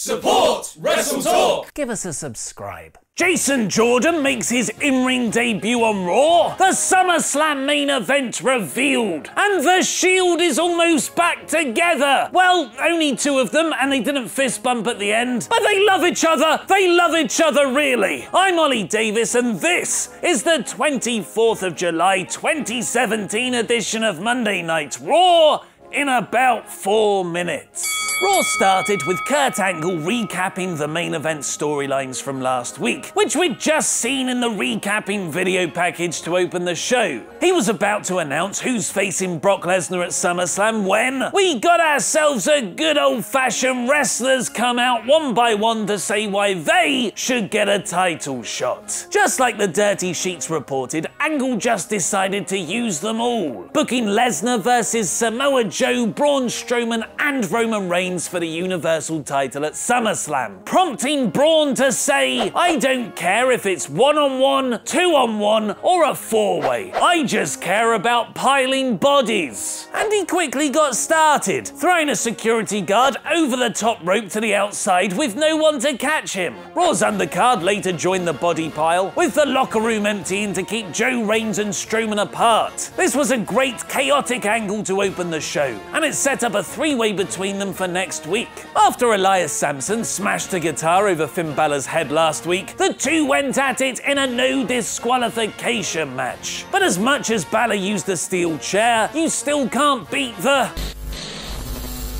Support WrestleTalk! Give us a subscribe. Jason Jordan makes his in-ring debut on Raw. The Summerslam main event revealed. And the Shield is almost back together. Well, only two of them, and they didn't fist bump at the end. But they love each other. They love each other, really. I'm Ollie Davis, and this is the 24th of July 2017 edition of Monday Night Raw in about 4 minutes. Raw started with Kurt Angle recapping the main event storylines from last week, which we'd just seen in the recapping video package to open the show. He was about to announce who's facing Brock Lesnar at SummerSlam when we got ourselves a good old-fashioned wrestlers come out one by one to say why they should get a title shot. Just like the Dirty Sheets reported, Angle just decided to use them all, booking Lesnar versus Samoa Joe, Braun Strowman and Roman Reigns for the Universal title at SummerSlam, prompting Braun to say, "I don't care if it's 1-on-1, 2-on-1 or a 4-way. I just care about piling bodies." And he quickly got started, throwing a security guard over the top rope to the outside with no one to catch him. Raw's undercard later joined the body pile, with the locker room emptying to keep Joe, Reigns and Strowman apart. This was a great chaotic angle to open the show, and it set up a 3-way between them for next week. After Elias Samson smashed a guitar over Finn Balor's head last week, the two went at it in a no disqualification match. But as much as Balor used the steel chair, you still can't beat the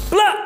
blah.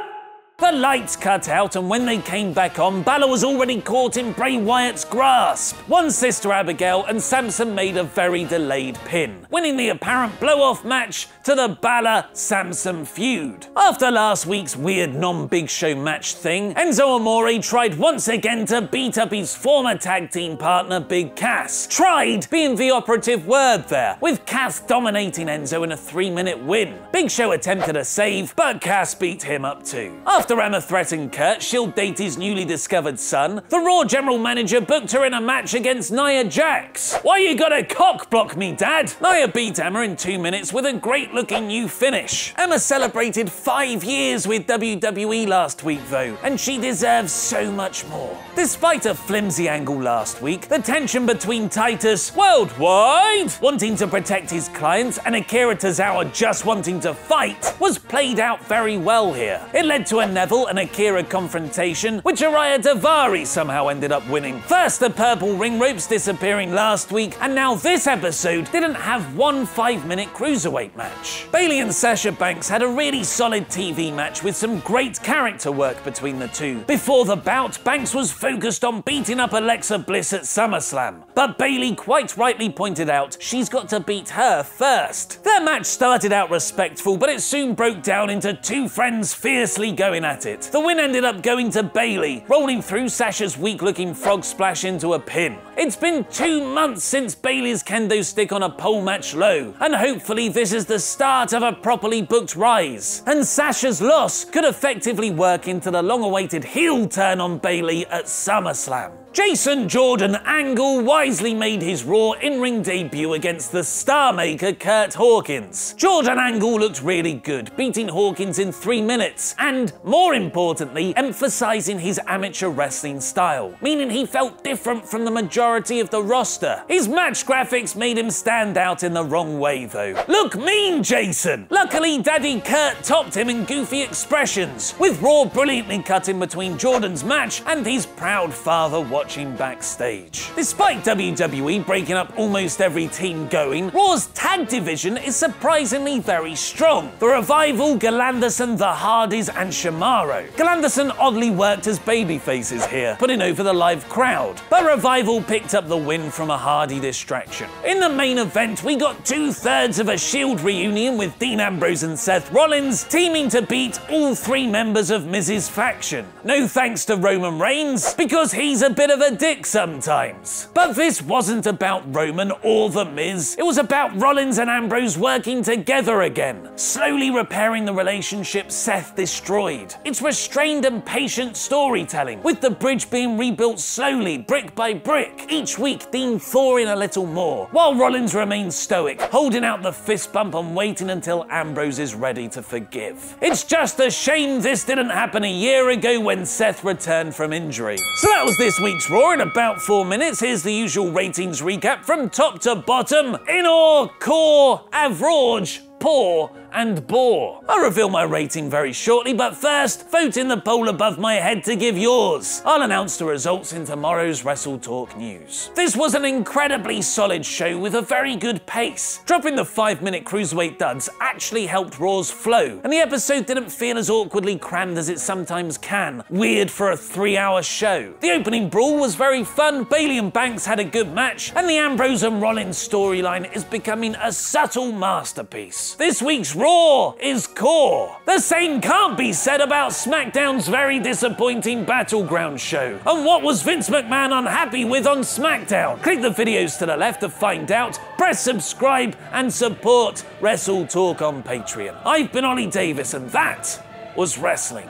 The lights cut out, and when they came back on, Balor was already caught in Bray Wyatt's grasp. One Sister Abigail and Samson made a very delayed pin, winning the apparent blow-off match to the Balor-Samson feud. After last week's weird non-Big Show match thing, Enzo Amore tried once again to beat up his former tag team partner Big Cass. Tried being the operative word there, with Cass dominating Enzo in a 3-minute win. Big Show attempted a save, but Cass beat him up too. After Emma threatened Curt she'll date his newly discovered son, the Raw general manager booked her in a match against Nia Jax. "Why you gotta cock block me, Dad?" Nia beat Emma in 2 minutes with a great looking new finish. Emma celebrated 5 years with WWE last week though, and she deserves so much more. Despite a flimsy angle last week, the tension between Titus Worldwide wanting to protect his clients and Akira Tozawa just wanting to fight was played out very well here. It led to a Neville and Akira confrontation, which Araya Davari somehow ended up winning. First the purple ring ropes disappearing last week, and now this episode didn't have one 5-minute cruiserweight match. Bayley and Sasha Banks had a really solid TV match with some great character work between the two. Before the bout, Banks was focused on beating up Alexa Bliss at SummerSlam, but Bayley quite rightly pointed out she's got to beat her first. Their match started out respectful, but it soon broke down into two friends fiercely going at it. The win ended up going to Bayley, rolling through Sasha's weak-looking frog splash into a pin. It's been 2 months since Bayley's kendo stick on a pole match low, and hopefully this is the start of a properly booked rise. And Sasha's loss could effectively work into the long-awaited heel turn on Bayley at SummerSlam. Jason Jordan Angle wisely made his Raw in-ring debut against the star maker Curt Hawkins. Jordan Angle looked really good, beating Hawkins in 3 minutes, and more importantly, emphasizing his amateur wrestling style, meaning he felt different from the majority of the roster. His match graphics made him stand out in the wrong way though. "Look mean, Jason!" Luckily, Daddy Curt topped him in goofy expressions, with Raw brilliantly cut in between Jordan's match and his proud father watching backstage. Despite WWE breaking up almost every team going, Raw's tag division is surprisingly very strong. The Revival, Galanderson, the Hardys and Shimaro. Galanderson oddly worked as babyfaces here, putting over the live crowd, but Revival picked up the win from a Hardy distraction. In the main event, we got 2/3 of a Shield reunion with Dean Ambrose and Seth Rollins teaming to beat all 3 members of Miz's faction. No thanks to Roman Reigns, because he's a bit of a dick sometimes. But this wasn't about Roman or The Miz. It was about Rollins and Ambrose working together again, slowly repairing the relationship Seth destroyed. It's restrained and patient storytelling, with the bridge being rebuilt slowly, brick by brick, each week Dean thawing a little more, while Rollins remains stoic, holding out the fist bump and waiting until Ambrose is ready to forgive. It's just a shame this didn't happen a year ago when Seth returned from injury. So that was this week's Raw in about 4 minutes. Here's the usual ratings recap from top to bottom. In or core, average, poor, and bore. I'll reveal my rating very shortly, but first, vote in the poll above my head to give yours. I'll announce the results in tomorrow's WrestleTalk news. This was an incredibly solid show with a very good pace. Dropping the 5-minute cruiserweight duds actually helped Raw's flow, and the episode didn't feel as awkwardly crammed as it sometimes can. Weird for a 3-hour show. The opening brawl was very fun, Bayley and Banks had a good match, and the Ambrose and Rollins storyline is becoming a subtle masterpiece. This week's Raw is core. The same can't be said about Smackdown's very disappointing Battleground show. And what was Vince McMahon unhappy with on Smackdown? Click the videos to the left to find out, press subscribe, and support WrestleTalk on Patreon. I've been Ollie Davis, and that was wrestling.